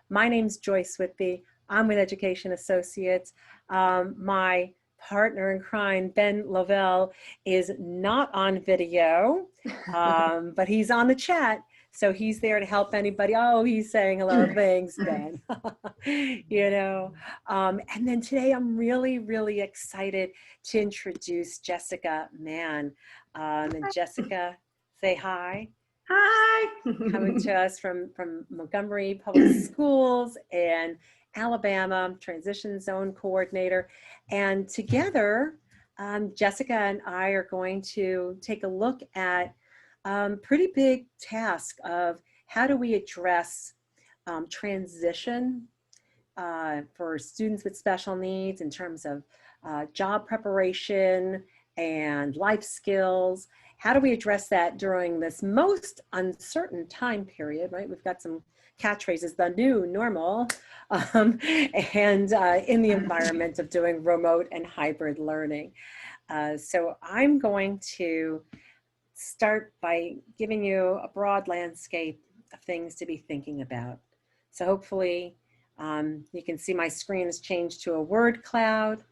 My name's Joyce Whitby. I'm with Education Associates. My partner in crime, Ben Lovell, is not on video, but he's on the chat. So he's there to help anybody. Oh, he's saying hello. Thanks, Ben. And then today I'm really, really excited to introduce Jessica Mann. And Jessica, say hi. Hi. Coming to us from Montgomery Public Schools and Alabama, Transition Zone Coordinator. And together, Jessica and I are going to take a look at pretty big task of how do we address transition for students with special needs in terms of job preparation and life skills. How do we address that during this most uncertain time period, right? We've got some catchphrases, the new normal, and in the environment of doing remote and hybrid learning. So I'm going to start by giving you a broad landscape of things to be thinking about. So hopefully you can see my screen has changed to a word cloud,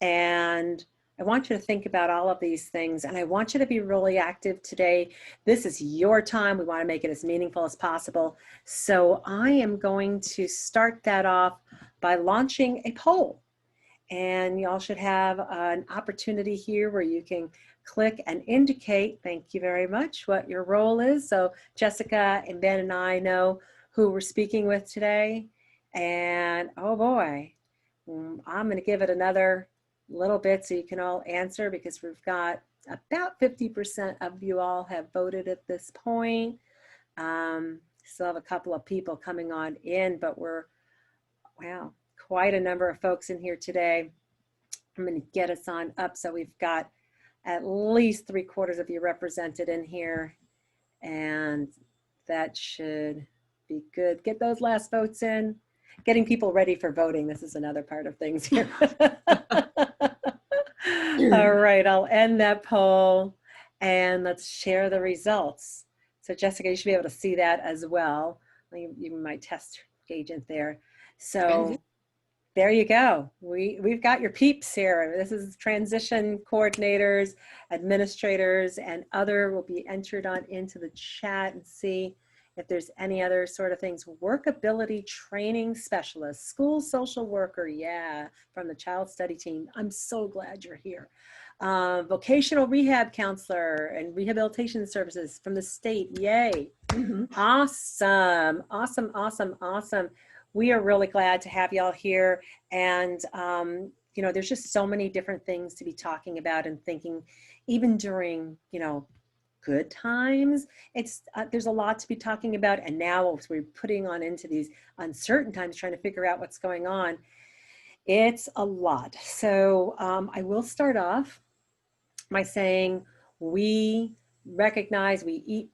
and I want you to think about all of these things, and I want you to be really active today. This is your time. We want to make it as meaningful as possible. So I am going to start that off by launching a poll. And y'all should have an opportunity here where you can click and indicate, thank you very much, what your role is. So Jessica and Ben and I know who we're speaking with today. And oh boy, I'm going to give it another little bit so you can all answer, because we've got about 50% of you all have voted at this point. Still have a couple of people coming on in, but wow, quite a number of folks in here today. I'm going to get us on up so we've got at least 3/4 of you represented in here, and that should be good. Get those last votes in. Getting people ready for voting. This is another part of things here. All right, I'll end that poll and let's share the results. So Jessica, you should be able to see that as well. You might test agent there. So there you go. We've got your peeps here. This is transition coordinators, administrators, and other will be entered on into the chat and see if there's any other sort of things. Workability training specialist, school social worker, yeah, from the child study team. I'm so glad you're here. Vocational rehab counselor and rehabilitation services from the state, yay. Awesome, awesome, awesome, awesome. We are really glad to have y'all here. And, there's just so many different things to be talking about and thinking, even during, good times. There's a lot to be talking about. And now as we're putting on into these uncertain times, trying to figure out what's going on, it's a lot. So I will start off by saying we recognize, we eat,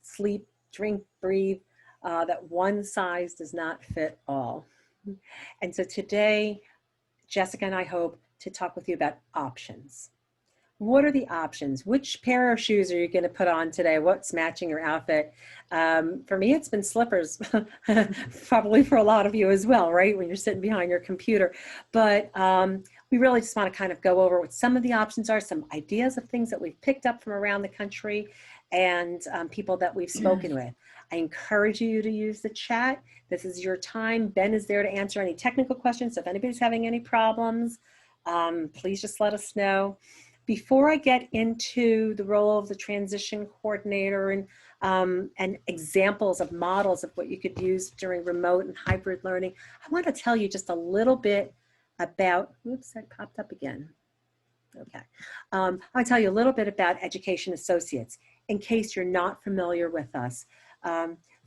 sleep, drink, breathe, that one size does not fit all. And so today, Jessica and I hope to talk with you about options. What are the options? Which pair of shoes are you going to put on today? What's matching your outfit? For me, it's been slippers, probably for a lot of you as well, right? When you're sitting behind your computer. But we really just want to kind of go over what some of the options are, some ideas of things that we've picked up from around the country and people that we've spoken with. I encourage you to use the chat. This is your time. Ben is there to answer any technical questions. So if anybody's having any problems, please just let us know. Before I get into the role of the transition coordinator and examples of models of what you could use during remote and hybrid learning, I want to tell you just a little bit about, oops, that popped up again. Okay. I'll tell you a little bit about Education Associates in case you're not familiar with us.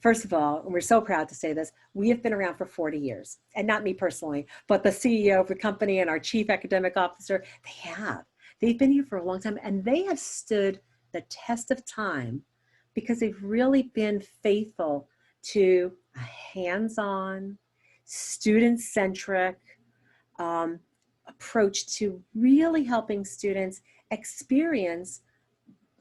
First of all, and we're so proud to say this, we have been around for 40 years, and not me personally, but the CEO of the company and our chief academic officer, they have. They've been here for a long time, and they have stood the test of time because they've really been faithful to a hands-on, student-centric approach to really helping students experience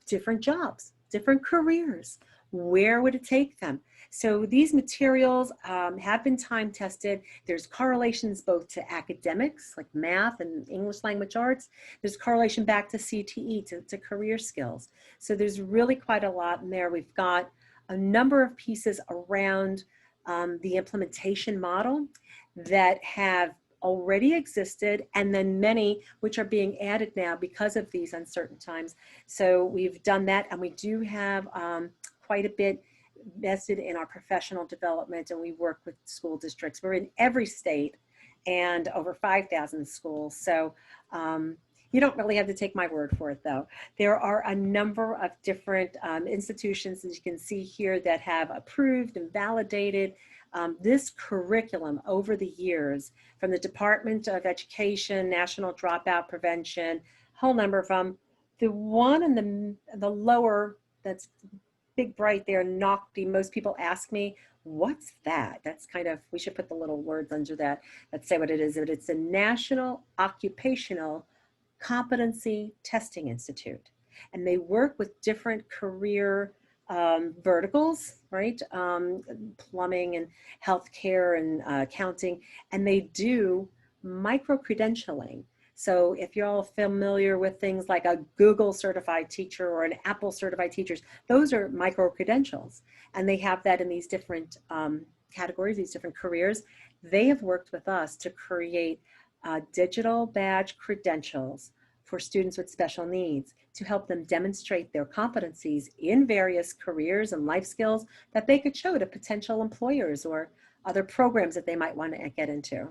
different jobs, different careers. Where would it take them? So these materials have been time tested. There's correlations both to academics, like math and English language arts. There's correlation back to CTE, to career skills. So there's really quite a lot in there. We've got a number of pieces around the implementation model that have already existed, and then many which are being added now because of these uncertain times. So we've done that, and we do have quite a bit vested in our professional development, and we work with school districts. We're in every state and over 5,000 schools. So you don't really have to take my word for it, though. There are a number of different institutions, as you can see here, that have approved and validated this curriculum over the years, from the Department of Education, National Dropout Prevention, whole number of them. The one in the lower, that's big bright there, NOCD, most people ask me, what's that? That's kind of, we should put the little words under that that say what it is. But it's the National Occupational Competency Testing Institute. And they work with different career verticals, right? Plumbing and healthcare and accounting, and they do micro-credentialing. So if you're all familiar with things like a Google certified teacher or an Apple certified teachers, those are micro-credentials. And they have that in these different categories, these different careers. They have worked with us to create digital badge credentials for students with special needs to help them demonstrate their competencies in various careers and life skills that they could show to potential employers or other programs that they might want to get into.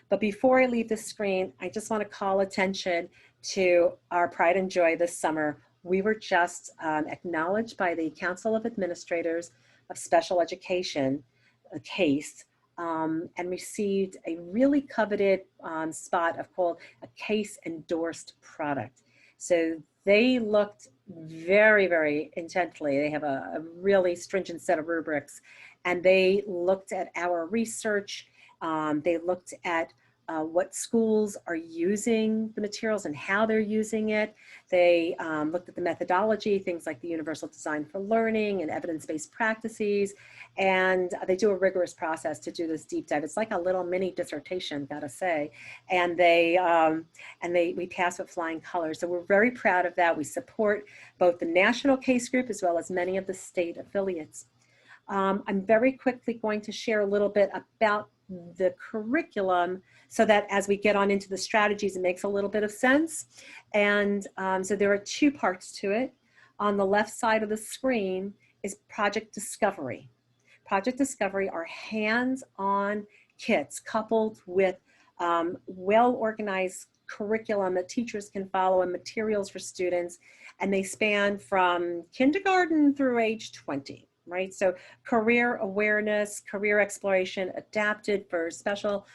But before I leave the screen, I just want to call attention to our Pride and Joy this summer. We were just acknowledged by the Council of Administrators of Special Education, a CASE, and received a really coveted spot of called a CASE endorsed product. So they looked very, very intently. They have a really stringent set of rubrics, and they looked at our research. They looked at what schools are using the materials and how they're using it. They looked at the methodology, things like the Universal Design for Learning and evidence-based practices, and they do a rigorous process to do this deep dive. It's like a little mini dissertation, gotta say, and we pass with flying colors. So we're very proud of that. We support both the national case group as well as many of the state affiliates. I'm very quickly going to share a little bit about the curriculum so that as we get on into the strategies, it makes a little bit of sense. And so there are two parts to it. On the left side of the screen is Project Discovery. Project Discovery are hands-on kits coupled with well-organized curriculum that teachers can follow and materials for students. And they span from kindergarten through age 20. Right, so career awareness, career exploration, adapted for special,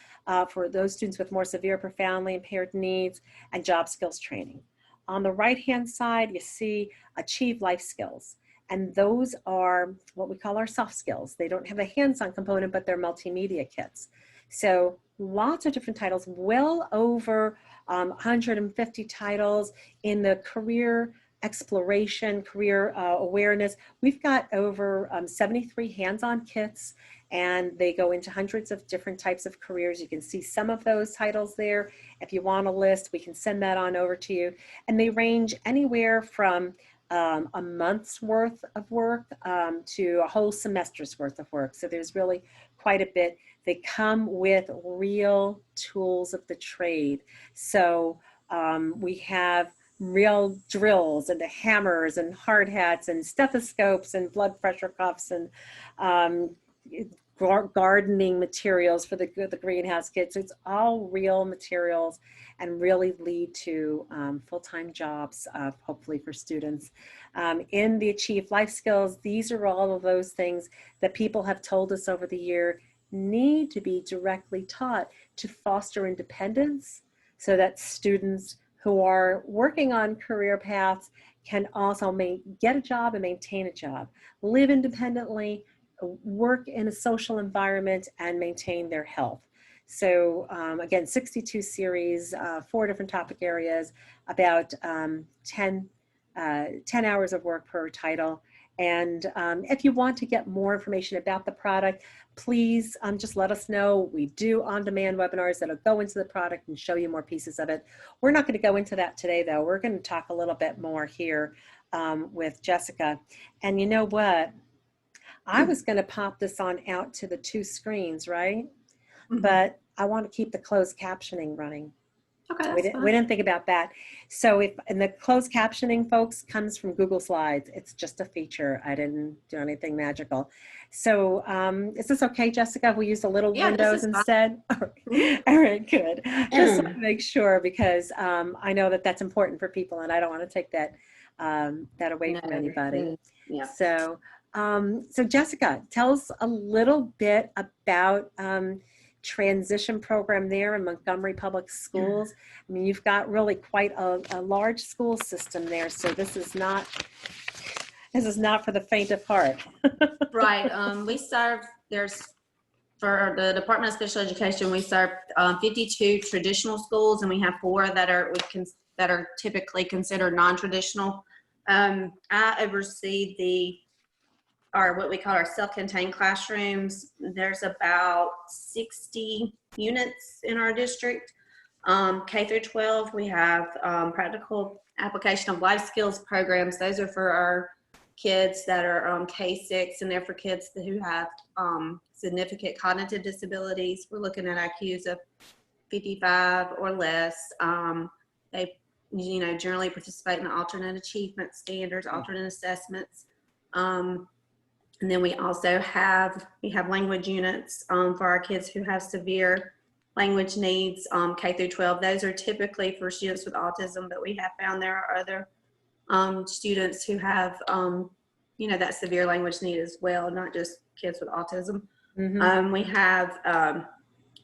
for those students with more severe, profoundly impaired needs, and job skills training. On the right-hand side, you see Achieve Life Skills, and those are what we call our soft skills. They don't have a hands-on component, but they're multimedia kits. So lots of different titles, well over 150 titles in the career exploration, career awareness. We've got over 73 hands-on kits, and they go into hundreds of different types of careers. You can see some of those titles there. If you want a list, we can send that on over to you. And they range anywhere from a month's worth of work to a whole semester's worth of work. So there's really quite a bit. They come with real tools of the trade. So we have real drills and the hammers and hard hats and stethoscopes and blood pressure cuffs and gardening materials for the greenhouse kids. So it's all real materials and really lead to full-time jobs, hopefully for students. In the Achieve Life Skills, these are all of those things that people have told us over the year need to be directly taught to foster independence so that students who are working on career paths can also get a job and maintain a job, live independently, work in a social environment, and maintain their health. So again, 62 series, 4 different topic areas, about 10 hours of work per title. And if you want to get more information about the product, please just let us know. We do on-demand webinars that'll go into the product and show you more pieces of it. We're not going to go into that today, though. We're going to talk a little bit more here with Jessica. And you know what? I was going to pop this on out to the 2 screens, right? But I want to keep the closed captioning running. Okay, we didn't think about that. So and the closed captioning, folks, comes from Google Slides. It's just a feature. I didn't do anything magical. So is this okay, Jessica, if we use the little windows instead? All right, good. Just want to make sure, because I know that that's important for people, and I don't want to take that away from anybody. Yeah. So so Jessica, tell us a little bit about transition program there in Montgomery Public Schools. I mean, you've got really quite a large school system there, so this is not for the faint of heart. Right. We serve, for the Department of Special Education, we serve 52 traditional schools, and we have 4 that are typically considered non-traditional. I oversee what we call our self-contained classrooms. There's about 60 units in our district. K through 12, we have practical application of life skills programs. Those are for our kids that are K-6, and they're for kids who have significant cognitive disabilities. We're looking at IQs of 55 or less. They, generally participate in alternate achievement standards, alternate assessments. And then we also have language units for our kids who have severe language needs, K through 12. Those are typically for students with autism, but we have found there are other students who have, that severe language need as well, not just kids with autism. We have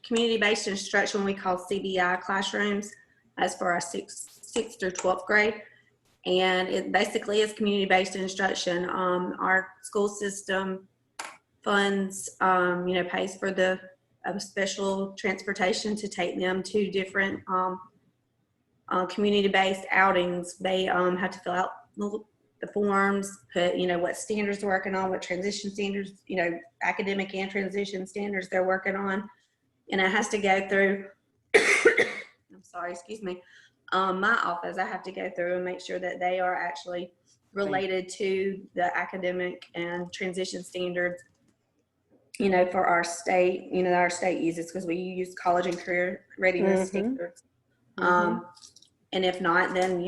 community-based instruction we call CBI classrooms. That's for our 6th through 12th grade. And it basically is community-based instruction. Our school system funds, pays for the special transportation to take them to different community-based outings. They have to fill out the forms, put, what standards they're working on, what transition standards, academic and transition standards they're working on. And it has to go through, I'm sorry, excuse me. My office, I have to go through and make sure that they are actually related to the academic and transition standards, for our state, our state uses, because we use college and career readiness standards. And if not, then,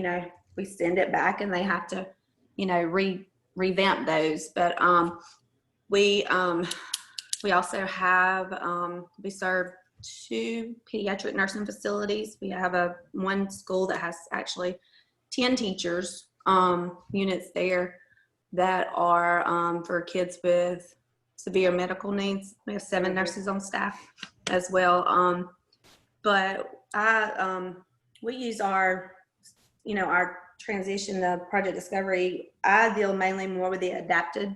we send it back and they have to, revamp those. But we also have, we serve 2 pediatric nursing facilities. We have one school that has actually 10 teachers, units there that are for kids with severe medical needs. We have 7 nurses on staff as well. But we use our transition, the project discovery. I deal mainly more with the adapted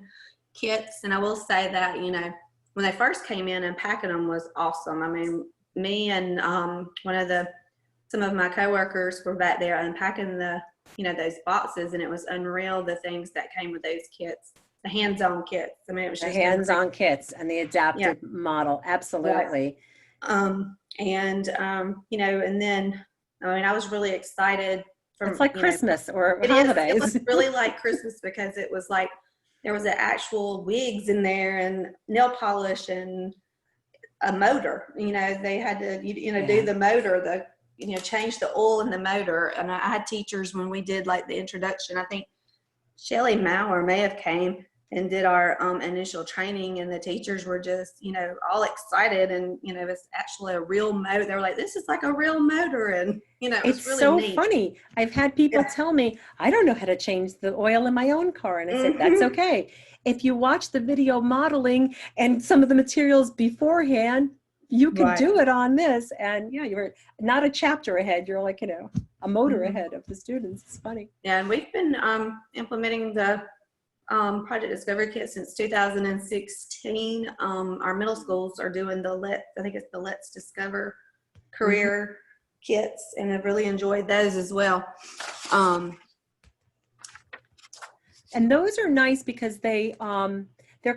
kits. And I will say that, when they first came in, and packing them was awesome. I mean, me and some of my coworkers were back there unpacking those boxes, and it was unreal, the things that came with those kits, the hands-on kits. I mean, it was just the hands-on kits and the adaptive model. Absolutely. And then, I was really excited. It's like Christmas or holidays. It was really like Christmas, because it was like, there was actual wigs in there and nail polish and a motor. They had to, do the motor, change the oil in the motor. And I had teachers when we did like the introduction. I think Shelly Maurer may have came and did our initial training, and the teachers were just, all excited, and, it's actually a real motor. They were like, this is like a real motor. And, it's really so neat. Funny. I've had people tell me, I don't know how to change the oil in my own car. And I said, that's okay. If you watch the video modeling and some of the materials beforehand, you can do it on this. And you're not a chapter ahead. You're like, a motor ahead of the students. It's funny. Yeah. And we've been implementing the Project Discovery Kit since 2016. Our middle schools are doing I think it's the Let's Discover career kits, and I've really enjoyed those as well. And those are nice because they're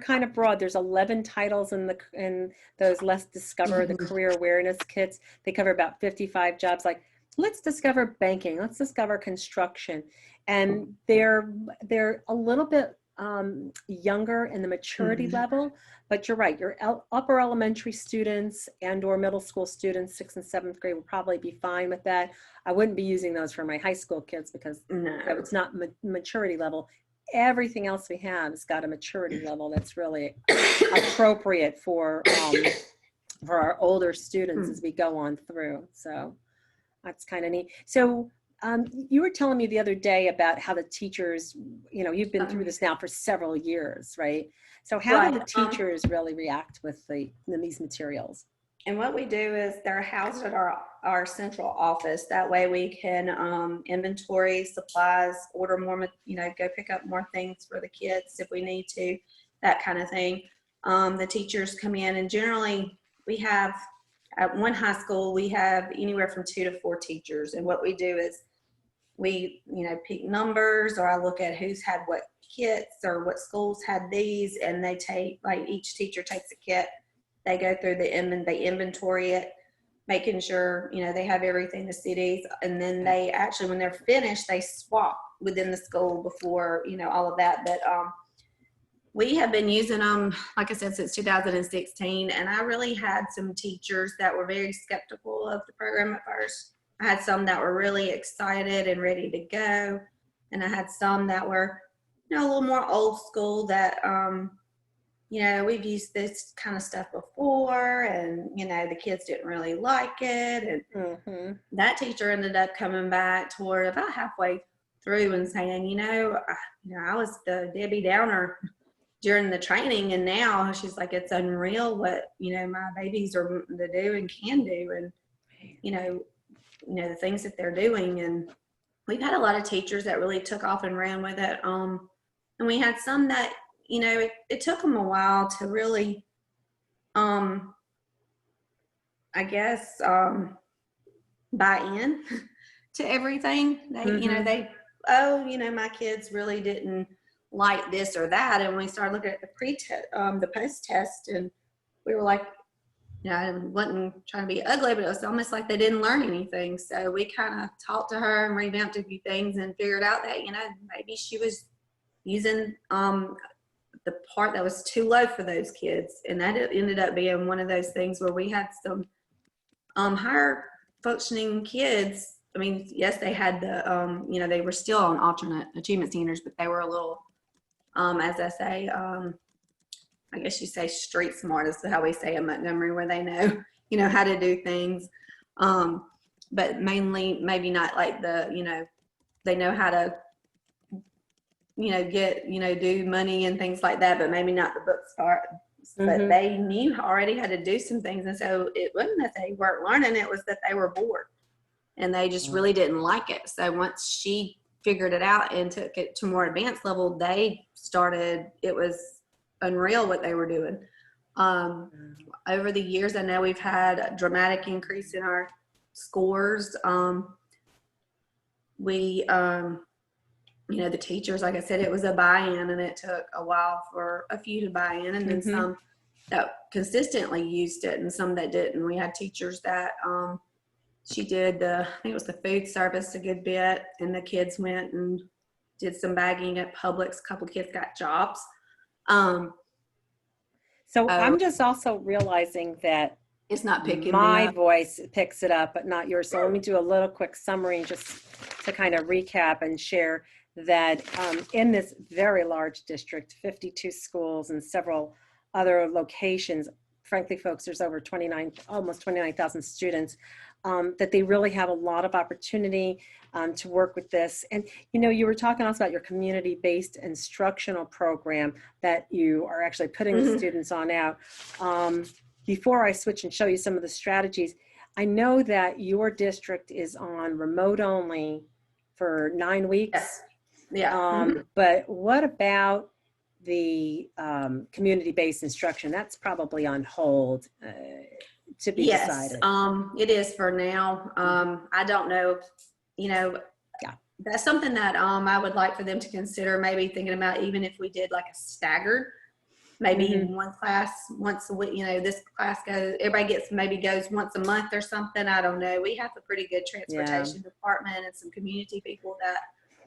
kind of broad. There's 11 titles in those Let's Discover the Career Awareness kits. They cover about 55 jobs. Like, let's discover banking. Let's discover construction. And they're a little bit younger in the maturity level, but you're right. Your upper elementary students and or middle school students, 6th and 7th grade, will probably be fine with that. I wouldn't be using those for my high school kids because it's not maturity level. Everything else we have has got a maturity level that's really appropriate for our older students as we go on through. So that's kind of neat. So you were telling me the other day about how the teachers, you've been through this now for several years, right? So how do the teachers really react with these materials? And what we do is they're housed at our central office. That way we can inventory supplies, order more, go pick up more things for the kids if we need to, that kind of thing. The teachers come in, and generally we have, at one high school, we have anywhere from 2 to 4 teachers. And what we do is we, pick numbers, or I look at who's had what kits or what schools had these, and they take, like, each teacher takes a kit. They go through they inventory it, making sure, they have everything, the CDs, and then they actually, when they're finished, they swap within the school before, all of that. But we have been using them, like I said, since 2016, and I really had some teachers that were very skeptical of the program at first. I had some that were really excited and ready to go, and I had some that were, a little more old school that, we've used this kind of stuff before, and, the kids didn't really like it. And that teacher ended up coming back toward about halfway through and saying, I was the Debbie Downer during the training, and now she's like, it's unreal what, my babies are to do and can do, and, the things that they're doing. And we've had a lot of teachers that really took off and ran with it. And we had some that, it took them a while to really, I guess, buy in to everything. They, my kids really didn't like this or that. And we started looking at the post-test, and we were like, I wasn't trying to be ugly, but it was almost like they didn't learn anything. So we kind of talked to her and revamped a few things and figured out that, maybe she was using the part that was too low for those kids. And that ended up being one of those things where we had some higher functioning kids. I mean, yes, they had the, they were still on alternate achievement standards, but they were a little, as I say, I guess you say street smart is how we say in Montgomery, where they know, how to do things. But mainly maybe not like they know how to, get, do money and things like that, but maybe not the books part. But they knew already how to do some things. And so it wasn't that they weren't learning, it was that they were bored and they just really didn't like it. So once she figured it out and took it to more advanced level, it was unreal what they were doing. Over the years, I know we've had a dramatic increase in our scores. The teachers, like I said, it was a buy-in, and it took a while for a few to buy in, and then some that consistently used it and some that didn't. We had teachers that she did I think it was the food service a good bit, and the kids went and did some bagging at Publix. A couple kids got jobs. So I'm just also realizing that it's not picking my me up. voice picks it up, but not yours. So let me do a little quick summary just to kind of recap and share that in this very large district, 52 schools and several other locations, frankly, folks, there's over almost 29,000 students, that they really have a lot of opportunity to work with this. And, you were talking also about your community-based instructional program that you are actually putting the students on out. Before I switch and show you some of the strategies, I know that your district is on remote only for 9 weeks. Yes. Yeah. But what about the community-based instruction? That's probably on hold to be decided. It is for now. I don't know, that's something that I would like for them to consider, maybe thinking about, even if we did like a staggered, maybe Mhm. one class once a week, this class goes, everybody maybe goes once a month or something. I don't know. We have a pretty good Yeah. transportation department and some community people that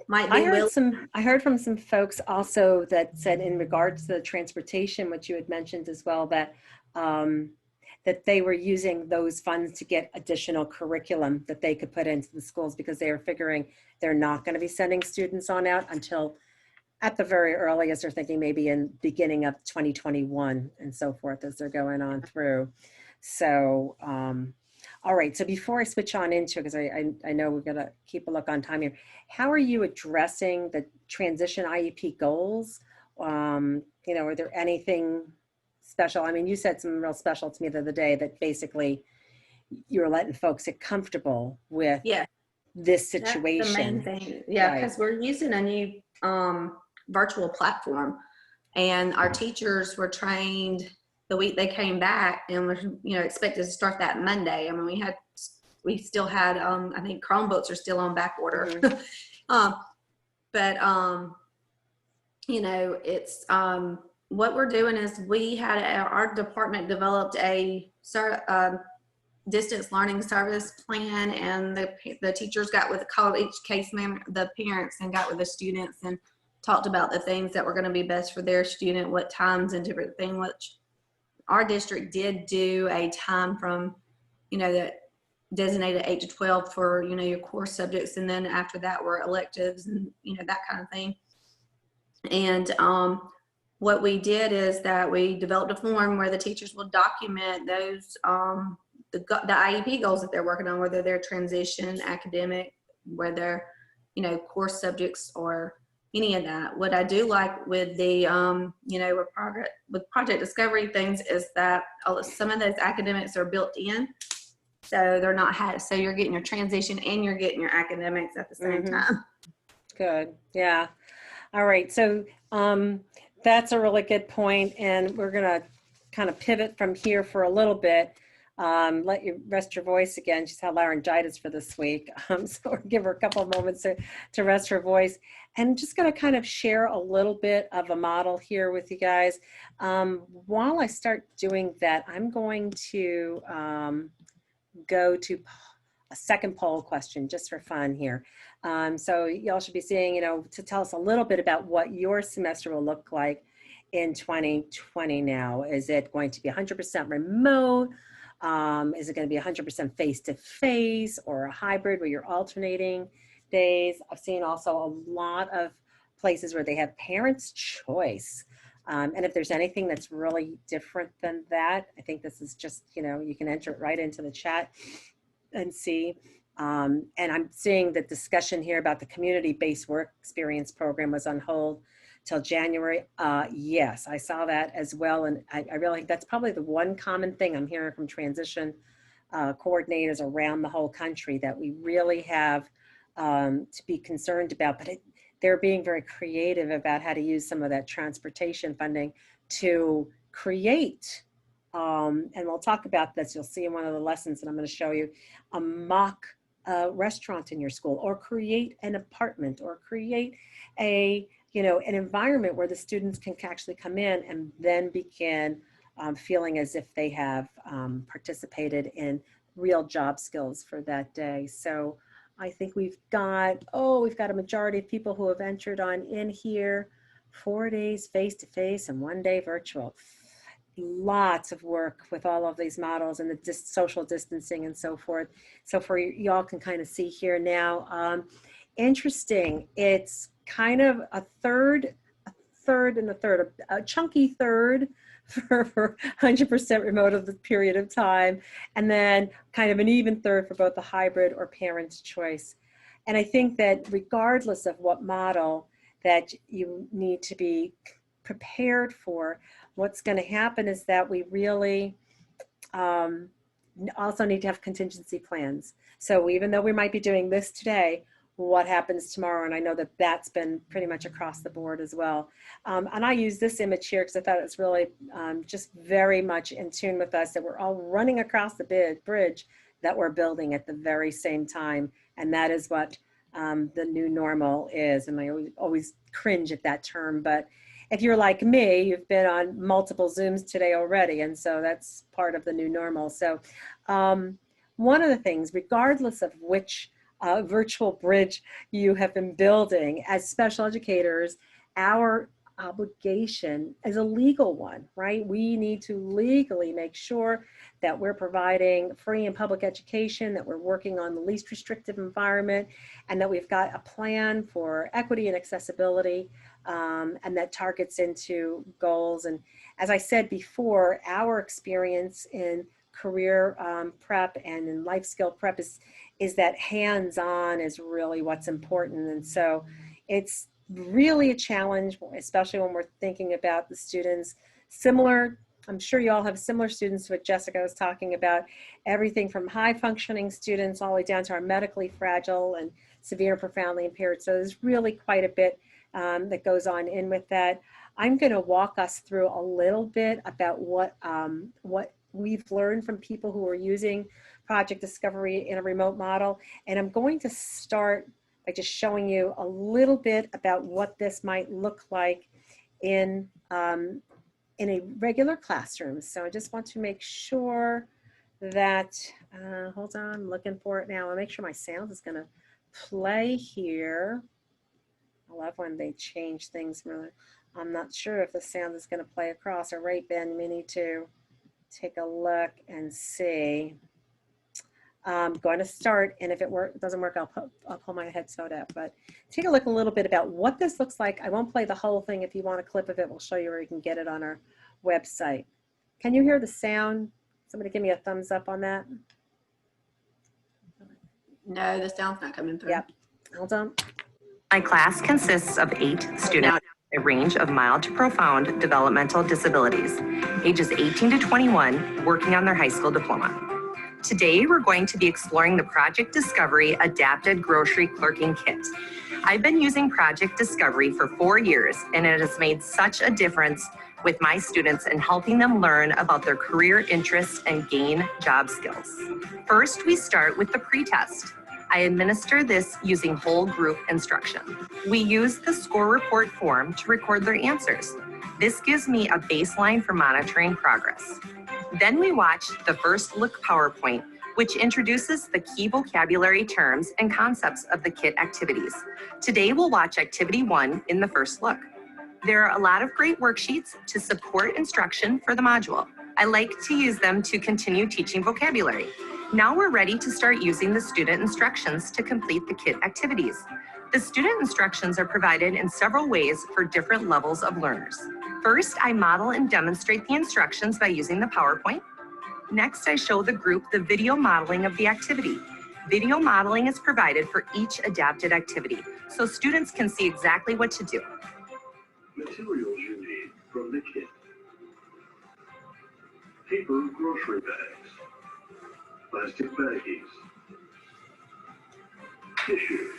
might I be heard willing. some, I heard from some folks also that said in regards to the transportation, which you had mentioned as well, um, that they were using those funds to get additional curriculum that they could put into the schools because they were figuring they're not going to be sending students on out until at the very earliest, they're thinking maybe in beginning of 2021 and so forth as they're going on through. So, all right. So before I switch on into, because I know we're going to keep a look on time here, how are you addressing the transition IEP goals? Are there anything special? I mean, you said some real special to me the other day that basically you're letting folks get comfortable with Yeah, this that's the main situation. thing. Yeah, Right. because we're using a new virtual platform, and our teachers were trained the week they came back, and were expected to start that Monday. I mean, we still had I think Chromebooks are still on back order. Mhm. um, but it's what we're doing is we had our department developed a distance learning service plan, and the teachers got with called each case member, the parents, and got with the students and talked about the things that were going to be best for their student, what times and different things. Which our district did do a time from the designated 8 to 12 for your core subjects, and then after that were electives and that kind of thing. And what we did is that we developed a form where the teachers will document those the IEP goals that they're working on, whether they're transition, academic, whether core subjects or any of that. What I do like with the with project discovery things is that some of those academics are built in, so they're not so you're getting your transition and you're getting your academics at the same Mhm. time. Good. Yeah. All right. So that's a really good point, and we're going to kind of pivot from here for a little bit. Let you rest your voice again. She's had laryngitis for this week, so we'll give her a couple of moments to rest her voice. And just going to kind of share a little bit of a model here with you guys. While I start doing that, I'm going to go to a second poll question just for fun here. So y'all should be seeing, to tell us a little bit about what your semester will look like in 2020 now. Is it going to be 100% remote? Is it going to be 100% face-to-face or a hybrid where you're alternating days? I've seen also a lot of places where they have parents' choice. And if there's anything that's really different than that, I think this is just, you can enter it right into the chat and see. And I'm seeing the discussion here about the community-based work experience program was on hold till January. Yes, I saw that as well. And I really think that's probably the one common thing I'm hearing from transition coordinators around the whole country that we really have to be concerned about. But they're being very creative about how to use some of that transportation funding to create and we'll talk about this. You'll see in one of the lessons that I'm going to show you a mock restaurant in your school, or create an apartment, or create an environment where the students can actually come in and then begin feeling as if they have participated in real job skills for that day. So I think we've got a majority of people who have entered on in here. 4 days face-to-face and 1 day virtual. Lots of work with all of these models and the social distancing and so forth. So for y'all can kind of see here now, interesting. It's kind of a third and a third, a chunky third for 100% remote of the period of time, and then kind of an even third for both the hybrid or parents' choice. And I think that regardless of what model that you need to be prepared for, what's going to happen is that we really also need to have contingency plans. So even though we might be doing this today, what happens tomorrow? And I know that that's been pretty much across the board as well. And I use this image here because I thought it was really just very much in tune with us, that we're all running across the bridge that we're building at the very same time. And that is what the new normal is. And I always cringe at that term, but if you're like me, you've been on multiple Zooms today already, and so that's part of the new normal. So one of the things, regardless of which virtual bridge you have been building, as special educators, our obligation is a legal one, right? We need to legally make sure that we're providing free and public education, that we're working on the least restrictive environment, and that we've got a plan for equity and accessibility, and that targets into goals. And as I said before, our experience in career prep and in life skill prep is that hands-on is really what's important. And so it's really a challenge, especially when we're thinking about the students. Similar, I'm sure you all have similar students to what Jessica was talking about, everything from high functioning students all the way down to our medically fragile and severe and profoundly impaired. So there's really quite a bit that goes on in with that. I'm going to walk us through a little bit about what we've learned from people who are using Project Discovery in a remote model. And I'm going to start by just showing you a little bit about what this might look like in a regular classroom. So I just want to make sure that, hold on, I'm looking for it now. I'll make sure my sound is going to play here. I love when they change things. I'm not sure if the sound is going to play across. All right, Ben, we need to take a look and see. I'm going to start, and if it doesn't work, I'll pull my headset out. But take a look a little bit about what this looks like. I won't play the whole thing. If you want a clip of it, we'll show you where you can get it on our website. Can you hear the sound? Somebody give me a thumbs up on that. No, the sound's not coming through. Yep. Hold on. My class consists of 8 students, a range of mild to profound developmental disabilities, ages 18 to 21, working on their high school diploma. Today, we're going to be exploring the Project Discovery Adapted Grocery Clerking Kit. I've been using Project Discovery for 4 years, and it has made such a difference with my students in helping them learn about their career interests and gain job skills. First, we start with the pretest. I administer this using whole group instruction. We use the score report form to record their answers. This gives me a baseline for monitoring progress. Then we watch the first look PowerPoint, which introduces the key vocabulary terms and concepts of the kit activities. Today we'll watch activity 1 in the first look. There are a lot of great worksheets to support instruction for the module. I like to use them to continue teaching vocabulary. Now we're ready to start using the student instructions to complete the kit activities. The student instructions are provided in several ways for different levels of learners. First, I model and demonstrate the instructions by using the PowerPoint. Next, I show the group the video modeling of the activity. Video modeling is provided for each adapted activity, so students can see exactly what to do. Materials you need from the kit. Paper grocery bags, plastic baggies, tissues.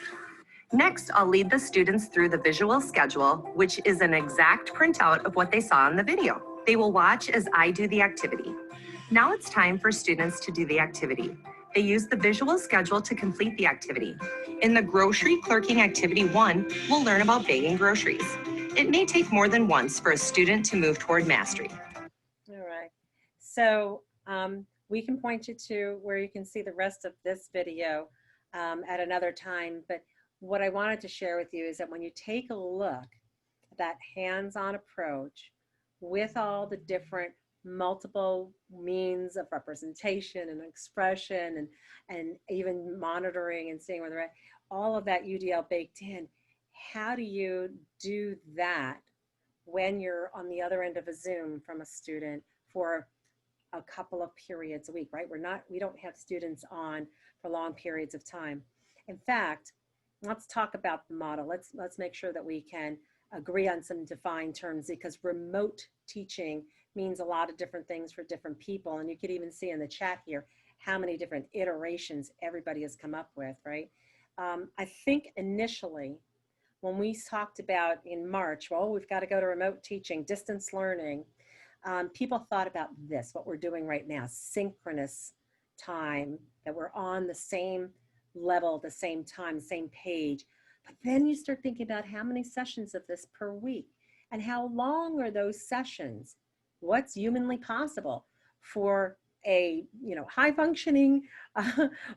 Next, I'll lead the students through the visual schedule, which is an exact printout of what they saw in the video. They will watch as I do the activity. Now it's time for students to do the activity. They use the visual schedule to complete the activity. In the grocery clerking activity 1, we'll learn about bagging groceries. It may take more than once for a student to move toward mastery. All right. So we can point you to where you can see the rest of this video at another time. But what I wanted to share with you is that when you take a look at that hands-on approach with all the different multiple means of representation and expression and even monitoring and seeing where they're at, all of that UDL baked in, how do you do that when you're on the other end of a Zoom from a student for a couple of periods a week, right? We don't have students on for long periods of time. In fact, let's talk about the model. Let's make sure that we can agree on some defined terms, because remote teaching means a lot of different things for different people. And you could even see in the chat here how many different iterations everybody has come up with, right? I think initially when we talked about in March, well, we've got to go to remote teaching, distance learning, people thought about this, what we're doing right now, synchronous time, that we're on the same level at the same time, same page. But then you start thinking about how many sessions of this per week and how long are those sessions? What's humanly possible for a high functioning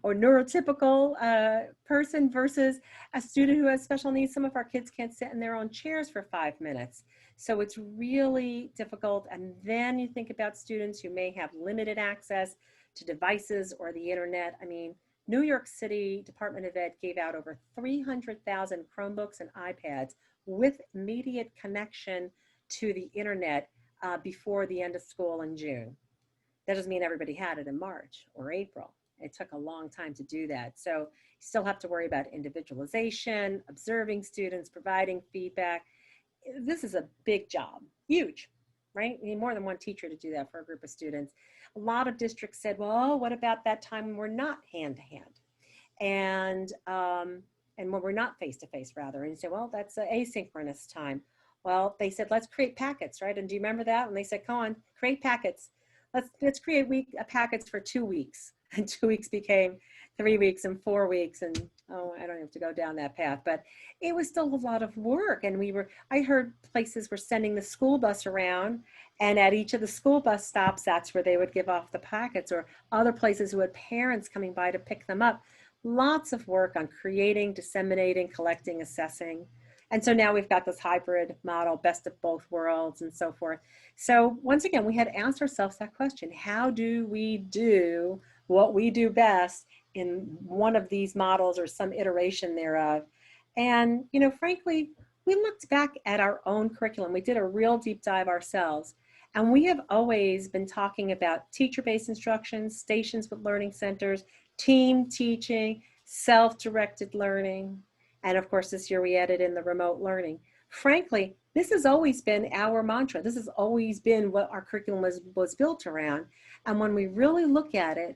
or neurotypical person versus a student who has special needs? Some of our kids can't sit in their own chairs for 5 minutes. So it's really difficult. And then you think about students who may have limited access to devices or the internet. I mean, New York City Department of Ed gave out over 300,000 Chromebooks and iPads with immediate connection to the internet before the end of school in June. That doesn't mean everybody had it in March or April. It took a long time to do that. So you still have to worry about individualization, observing students, providing feedback. This is a big job, huge, right? You need more than one teacher to do that for a group of students. A lot of districts said, well, what about that time when we're not hand-to-hand? And when we're not face-to-face, rather. And you say, well, that's an asynchronous time. Well, they said, let's create packets, right? And do you remember that? And they said, come on, create packets. Let's create packets for 2 weeks. And 2 weeks became 3 weeks and 4 weeks. And I don't have to go down that path, but it was still a lot of work. And I heard places were sending the school bus around, and at each of the school bus stops, that's where they would give off the packets, or other places who had parents coming by to pick them up. Lots of work on creating, disseminating, collecting, assessing. And so now we've got this hybrid model, best of both worlds and so forth. So once again, we had asked ourselves that question: how do we do what we do best in one of these models or some iteration thereof? And, frankly, we looked back at our own curriculum. We did a real deep dive ourselves. And we have always been talking about teacher-based instruction, stations with learning centers, team teaching, self-directed learning. And of course, this year we added in the remote learning. Frankly, this has always been our mantra. This has always been what our curriculum was built around. And when we really look at it,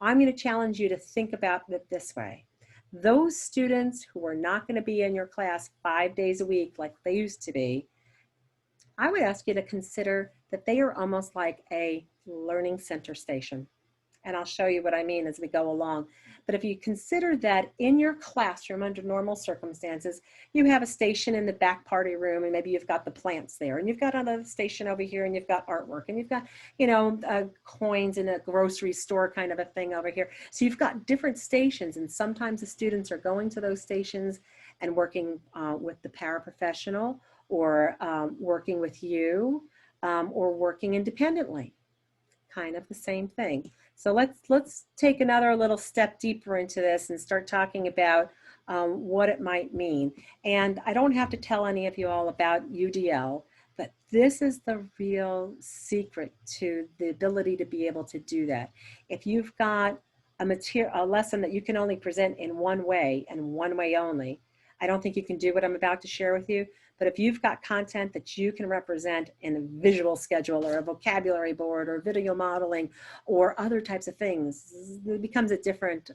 I'm going to challenge you to think about it this way. Those students who are not going to be in your class 5 days a week like they used to be, I would ask you to consider that they are almost like a learning center station. And I'll show you what I mean as we go along. But if you consider that in your classroom under normal circumstances, you have a station in the back party room, and maybe you've got the plants there, and you've got another station over here, and you've got artwork, and you've got, coins in a grocery store kind of a thing over here. So you've got different stations, and sometimes the students are going to those stations and working with the paraprofessional, or working with you, or working independently. Kind of the same thing. So let's take another little step deeper into this and start talking about what it might mean. And I don't have to tell any of you all about UDL, but this is the real secret to the ability to be able to do that. If you've got a lesson that you can only present in one way and one way only, I don't think you can do what I'm about to share with you. But if you've got content that you can represent in a visual schedule or a vocabulary board or video modeling or other types of things, it becomes a different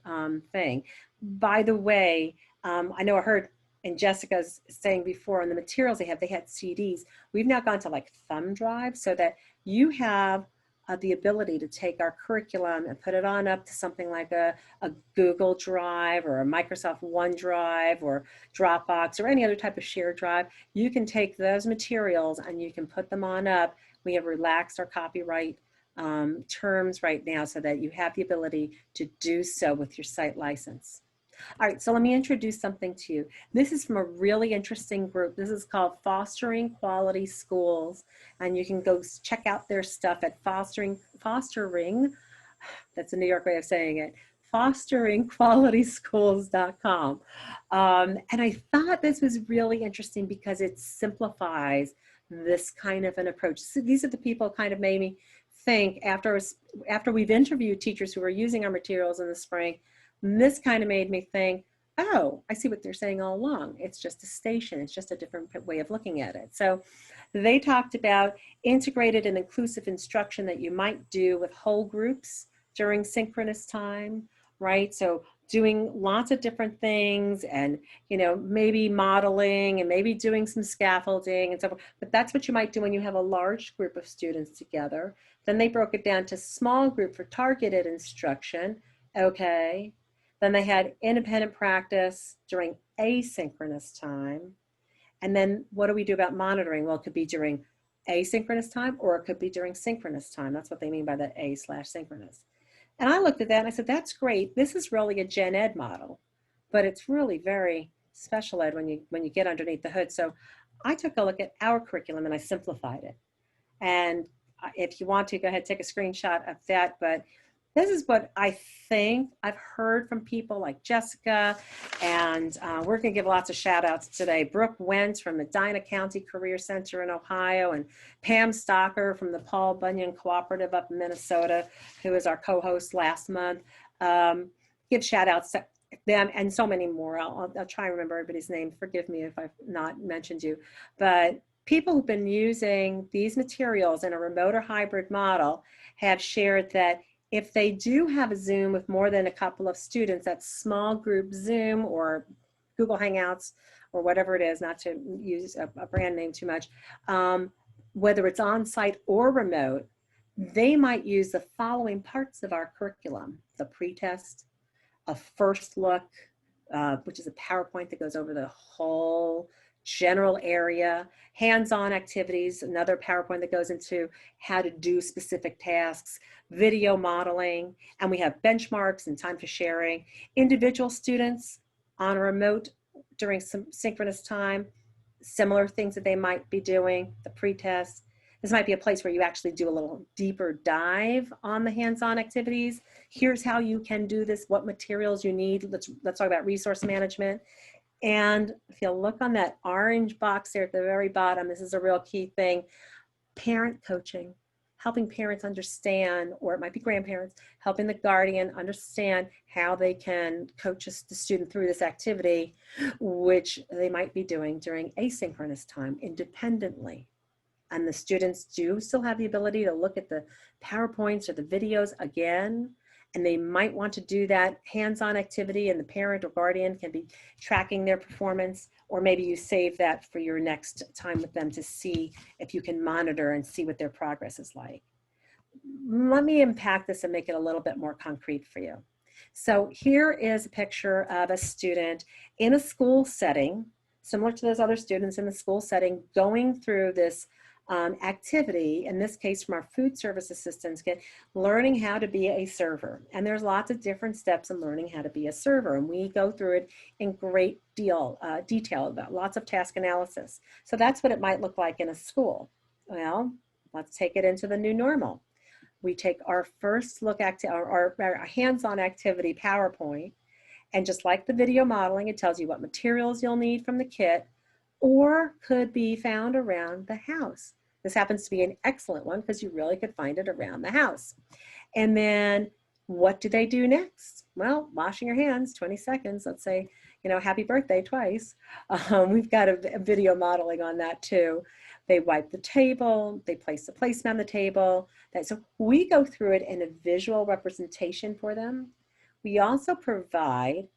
thing. By the way, I know I heard and Jessica's saying before on the materials they had CDs. We've now gone to like thumb drives so that you have the ability to take our curriculum and put it on up to something like a Google Drive or a Microsoft OneDrive or Dropbox or any other type of shared drive. You can take those materials and you can put them on up. We have relaxed our copyright terms right now so that you have the ability to do so with your site license. All right, so let me introduce something to you. This is from a really interesting group. This is called Fostering Quality Schools, and you can go check out their stuff at fostering, that's a New York way of saying it, fosteringqualityschools.com. And I thought this was really interesting because it simplifies this kind of an approach. So these are the people kind of made me think after we've interviewed teachers who are using our materials in the spring. This kind of made me think, oh, I see what they're saying all along. It's just a station. It's just a different way of looking at it. So they talked about integrated and inclusive instruction that you might do with whole groups during synchronous time, right? So doing lots of different things and, maybe modeling and maybe doing some scaffolding and so forth. But that's what you might do when you have a large group of students together. Then they broke it down to small group for targeted instruction. Okay. Then they had independent practice during asynchronous time. And then what do we do about monitoring? Well, it could be during asynchronous time or it could be during synchronous time. That's what they mean by the A/synchronous. And I looked at that and I said, that's great. This is really a gen ed model, but it's really very special ed when you get underneath the hood. So I took a look at our curriculum and I simplified it. And if you want to, go ahead, take a screenshot of that. But this is what I think I've heard from people like Jessica, and we're going to give lots of shout outs today. Brooke Wentz from Medina County Career Center in Ohio, and Pam Stocker from the Paul Bunyan Cooperative up in Minnesota, who was our co-host last month. Give shout outs to them and so many more. I'll try and remember everybody's name. Forgive me if I've not mentioned you. But people who've been using these materials in a remote or hybrid model have shared that if they do have a Zoom with more than a couple of students, that's small group Zoom or Google Hangouts or whatever it is, not to use a brand name too much, whether it's on-site or remote, they might use the following parts of our curriculum: the pretest, a first look, which is a PowerPoint that goes over the whole general area, hands-on activities, another PowerPoint that goes into how to do specific tasks, video modeling, and we have benchmarks and time for sharing. Individual students on a remote during some synchronous time, similar things that they might be doing, the pretest. This might be a place where you actually do a little deeper dive on the hands-on activities. Here's how you can do this, what materials you need. Let's talk about resource management. And if you look on that orange box there at the very bottom, this is a real key thing: parent coaching, helping parents understand, or it might be grandparents, helping the guardian understand how they can coach the student through this activity, which they might be doing during asynchronous time independently. And the students do still have the ability to look at the PowerPoints or the videos again, and they might want to do that hands-on activity, and the parent or guardian can be tracking their performance, or maybe you save that for your next time with them to see if you can monitor and see what their progress is like. Let me unpack this and make it a little bit more concrete for you. So here is a picture of a student in a school setting, similar to those other students in the school setting, going through this activity, in this case from our food service assistants, learning how to be a server. And there's lots of different steps in learning how to be a server, and we go through it in great detail about lots of task analysis. So that's what it might look like in a school. Well, let's take it into the new normal. We take our first look at our hands-on activity PowerPoint, and just like the video modeling, it tells you what materials you'll need from the kit or could be found around the house. This happens to be an excellent one because you really could find it around the house. And then what do they do next? Well, washing your hands, 20 seconds, let's say, happy birthday twice. We've got a video modeling on that too. They wipe the table, they place the placemat on the table. So we go through it in a visual representation for them. We also provide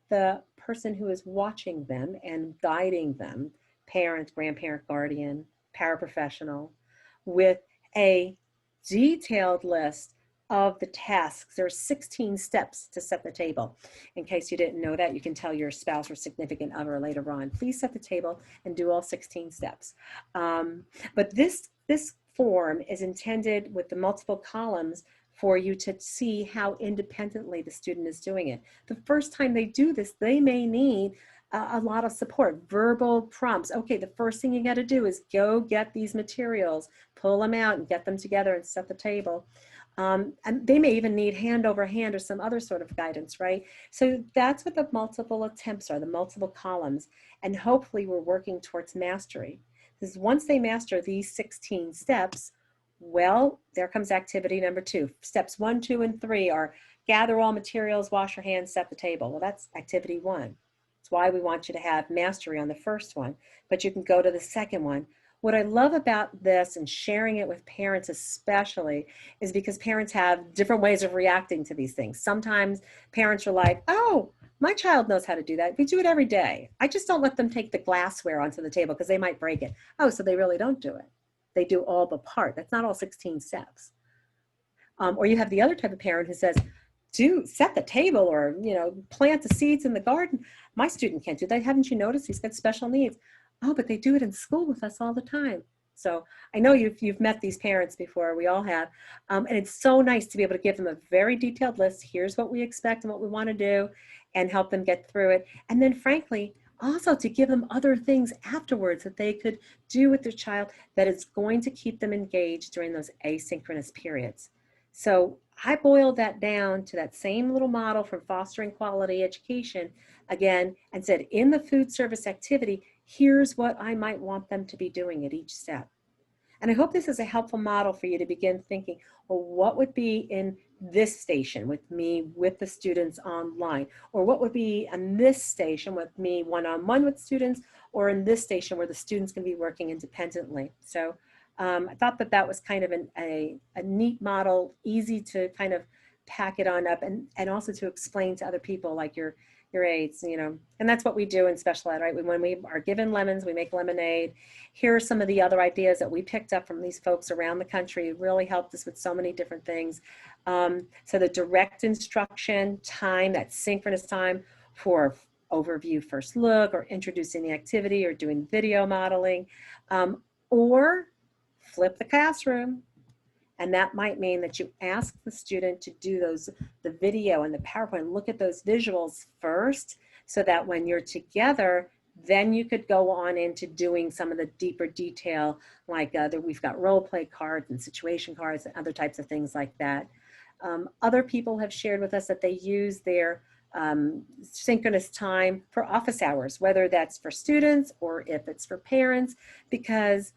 the person who is watching them and guiding them, parent, grandparent, guardian, paraprofessional, with a detailed list of the tasks. There are 16 steps to set the table. In case you didn't know that, you can tell your spouse or significant other later on, please set the table and do all 16 steps. But this form is intended with the multiple columns for you to see how independently the student is doing it. The first time they do this, they may need a lot of support, verbal prompts. Okay, the first thing you got to do is go get these materials, pull them out and get them together and set the table. And they may even need hand over hand or some other sort of guidance, right? So that's what the multiple attempts are, the multiple columns. And hopefully we're working towards mastery. Because once they master these 16 steps, well, there comes activity number 2. Steps 1, 2, and 3 are gather all materials, wash your hands, set the table. Well, that's activity 1. That's why we want you to have mastery on the first one, but you can go to the second one. What I love about this and sharing it with parents especially is because parents have different ways of reacting to these things. Sometimes parents are like, oh, my child knows how to do that. We do it every day. I just don't let them take the glassware onto the table because they might break it. Oh, so they really don't do it. They do all the part. That's not all 16 steps. Or you have the other type of parent who says, set the table or, plant the seeds in the garden. My student can't do that. Haven't you noticed? He's got special needs. Oh, but they do it in school with us all the time. So I know you've met these parents before. We all have. And it's so nice to be able to give them a very detailed list. Here's what we expect and what we want to do, and help them get through it. And then frankly, also to give them other things afterwards that they could do with their child that is going to keep them engaged during those asynchronous periods. So I boiled that down to that same little model from fostering quality education again, and said, in the food service activity, here's what I might want them to be doing at each step. And I hope this is a helpful model for you to begin thinking, well, what would be in this station with me, with the students online? Or what would be in this station with me one-on-one with students, or in this station where the students can be working independently? So I thought that was kind of a neat model, easy to kind of pack it on up, and also to explain to other people like your aides, and that's what we do in special ed, right? When we are given lemons, we make lemonade. Here are some of the other ideas that we picked up from these folks around the country. It really helped us with so many different things. So the direct instruction time, that synchronous time for overview, first look, or introducing the activity, or doing video modeling, or flip the classroom. And that might mean that you ask the student to do the video and the PowerPoint, look at those visuals first, so that when you're together, then you could go on into doing some of the deeper detail, like we've got role play cards and situation cards and other types of things like that. Other people have shared with us that they use their synchronous time for office hours, whether that's for students or if it's for parents, because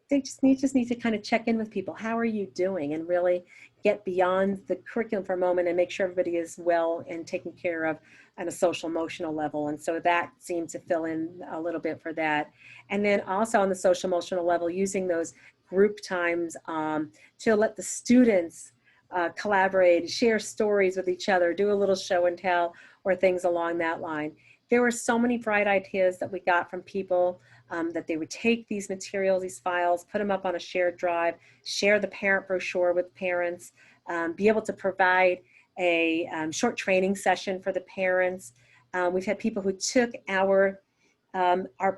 they just need to kind of check in with people. How are you doing? And really get beyond the curriculum for a moment and make sure everybody is well and taken care of on a social emotional level. And so that seemed to fill in a little bit for that. And then also on the social emotional level, using those group times to let the students collaborate, share stories with each other, do a little show and tell, or things along that line. There were so many bright ideas that we got from people, that they would take these materials, these files, put them up on a shared drive, share the parent brochure with parents, be able to provide a short training session for the parents. We've had people who took our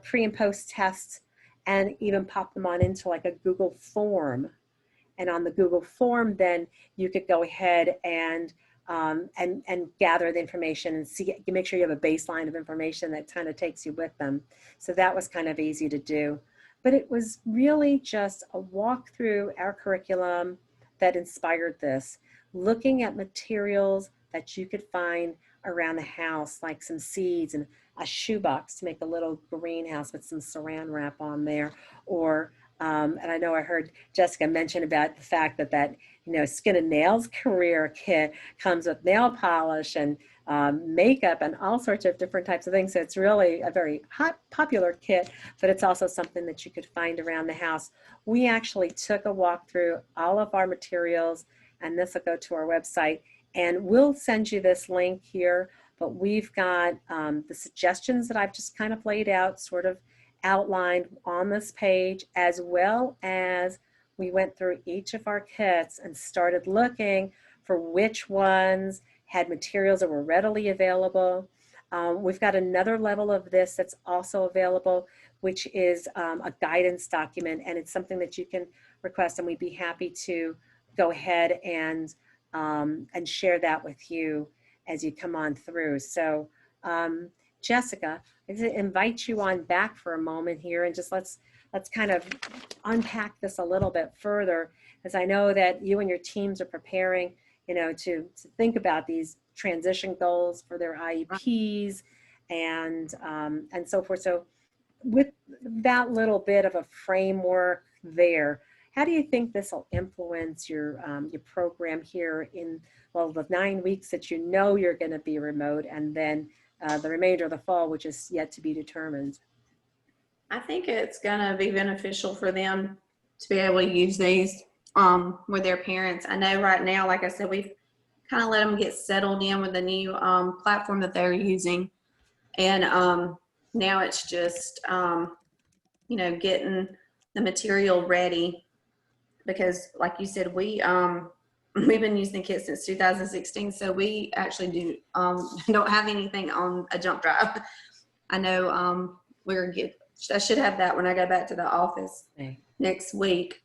pre and post tests and even popped them on into like a Google form. And on the Google form, then you could go ahead and gather the information and make sure you have a baseline of information that kind of takes you with them. So that was kind of easy to do. But it was really just a walk through our curriculum that inspired this, looking at materials that you could find around the house, like some seeds and a shoebox to make a little greenhouse with some saran wrap on there, or and I know I heard Jessica mention about the fact that skin and nails career kit comes with nail polish and makeup and all sorts of different types of things. So it's really a very popular kit, but it's also something that you could find around the house. We actually took a walk through all of our materials, and this will go to our website, and we'll send you this link here, but we've got the suggestions that I've just kind of laid out, sort of outlined on this page, as well as we went through each of our kits and started looking for which ones had materials that were readily available. We've got another level of this that's also available, which is a guidance document, and it's something that you can request, and we'd be happy to go ahead and share that with you as you come on through. So Jessica, I invite you on back for a moment here, and just let's kind of unpack this a little bit further, as I know that you and your teams are preparing, to think about these transition goals for their IEPs and so forth. So with that little bit of a framework there, how do you think this will influence your program here in, well, the 9 weeks that you're going to be remote, and then the remainder of the fall, which is yet to be determined? I think it's going to be beneficial for them to be able to use these with their parents. I know right now, like I said, we've kind of let them get settled in with the new platform that they're using. And now it's just, getting the material ready, because like you said, we we've been using the kit since 2016, so we actually don't have anything on a jump drive. I know I should have that when I go back to the office next week,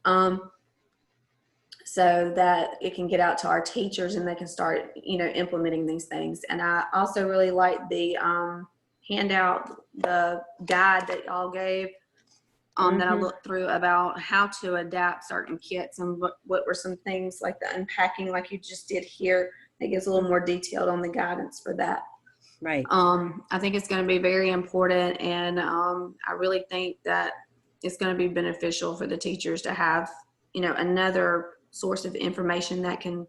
so that it can get out to our teachers and they can start, implementing these things. And I also really like the handout, the guide that y'all gave, that I looked through about how to adapt certain kits and what were some things like the unpacking, like you just did here. It gives a little more detailed on the guidance for that. Right. I think it's going to be very important, and I really think that it's going to be beneficial for the teachers to have, another source of information that can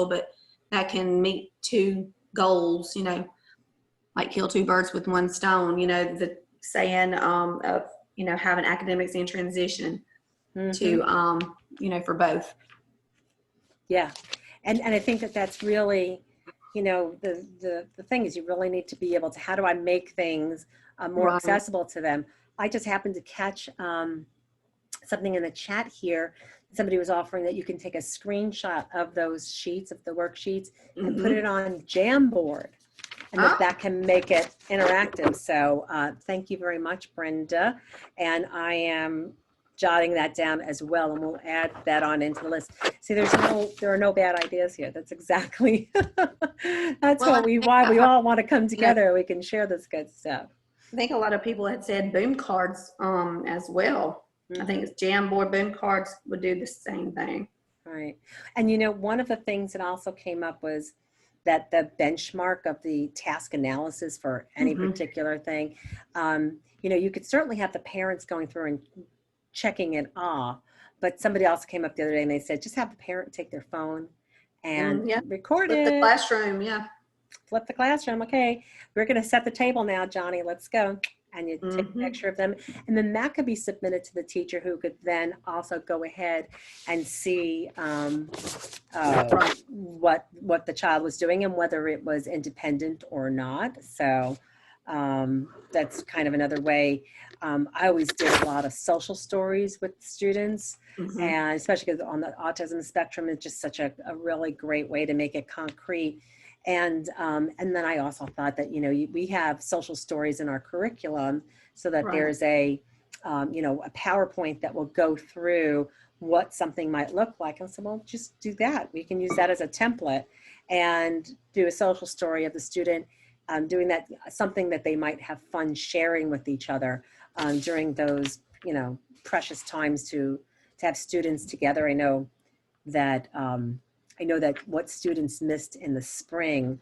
but that can meet two goals, like kill two birds with one stone, the saying of, having academics in transition to, for both. Yeah. And I think that's really, the thing is you really need to be able to, how do I make things more Right. accessible to them? I just happened to catch something in the chat here. Somebody was offering that you can take a screenshot of those sheets, of the worksheets, and put it on Jamboard, and that can make it interactive. So thank you very much, Brenda. And I am jotting that down as well, and we'll add that on into the list. See, there are no bad ideas here. That's exactly, why we all want to come together. We can share this good stuff. I think a lot of people had said boom cards as well. I think it's Jamboard, boom cards would do the same thing. Right. And one of the things that also came up was that the benchmark of the task analysis for any particular thing, you could certainly have the parents going through and checking it off, but somebody else came up the other day and they said, just have the parent take their phone and record it. Flip the classroom, Flip the classroom. Okay, we're going to set the table now, Johnny. Let's go. And you take a picture of them. And then that could be submitted to the teacher, who could then also go ahead and see what the child was doing and whether it was independent or not. So that's kind of another way. I always did a lot of social stories with students, and especially because on the autism spectrum, it's just such a really great way to make it concrete. And then I also thought that, we have social stories in our curriculum, so that there's a PowerPoint that will go through what something might look like. And so, well, just do that. We can use that as a template and do a social story of the student doing that, something that they might have fun sharing with each other during those, precious times to have students together. I know that what students missed in the spring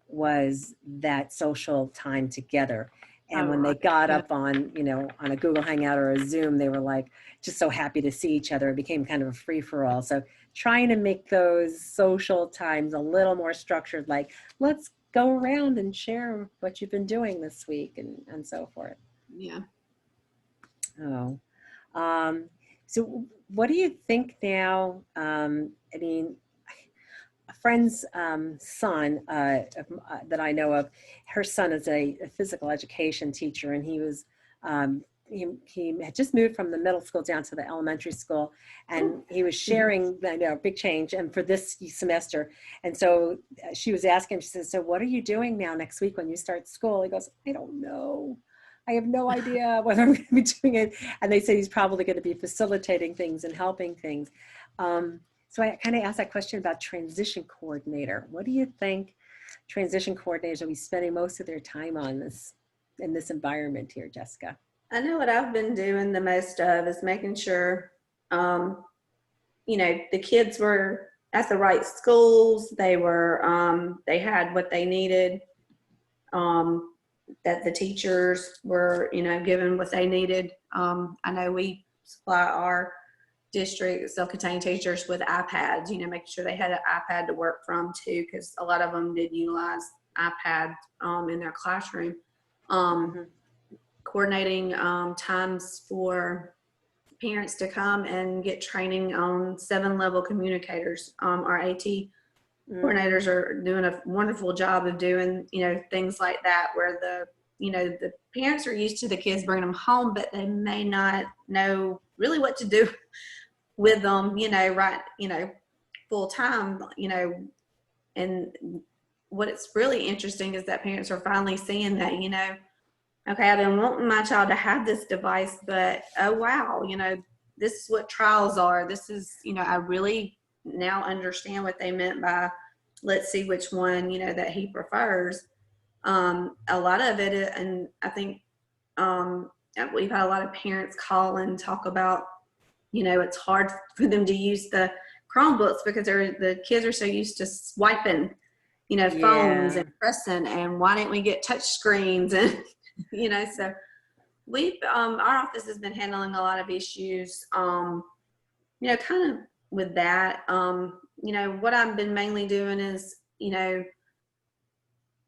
was that social time together. And when they got up on, on a Google Hangout or a Zoom, they were like, just so happy to see each other. It became kind of a free for all. So trying to make those social times a little more structured, like let's go around and share what you've been doing this week and so forth. Yeah. Oh, so what do you think now? A friend's son that I know of, her son is a physical education teacher, and he was he had just moved from the middle school down to the elementary school, and he was sharing, big change, and for this semester. And so she was asking him, she says, so what are you doing now next week when you start school? He goes, I don't know. I have no idea whether I'm going to be doing it. And they said he's probably going to be facilitating things and helping things. So I kind of asked that question about transition coordinator. What do you think transition coordinators will be spending most of their time on in this environment here, Jessica? I know what I've been doing the most of is making sure, the kids were at the right schools. They were, they had what they needed, that the teachers were, given what they needed. I know we supply our district self-contained teachers with iPads, making sure they had an iPad to work from too, because a lot of them did utilize iPads in their classroom. Coordinating times for parents to come and get training on 7-level communicators. Our AT coordinators are doing a wonderful job of doing, things like that, where the parents are used to the kids bringing them home, but they may not know really what to do with them, full time, and what's really interesting is that parents are finally seeing that, okay, I've been wanting my child to have this device, but oh wow, this is what trials are. This is, I really now understand what they meant by let's see which one, that he prefers. A lot of it, and I think we've had a lot of parents call and talk about, it's hard for them to use the Chromebooks because the kids are so used to swiping, phones and pressing, and why didn't we get touch screens? And, so our office has been handling a lot of issues, kind of with that. What I've been mainly doing is,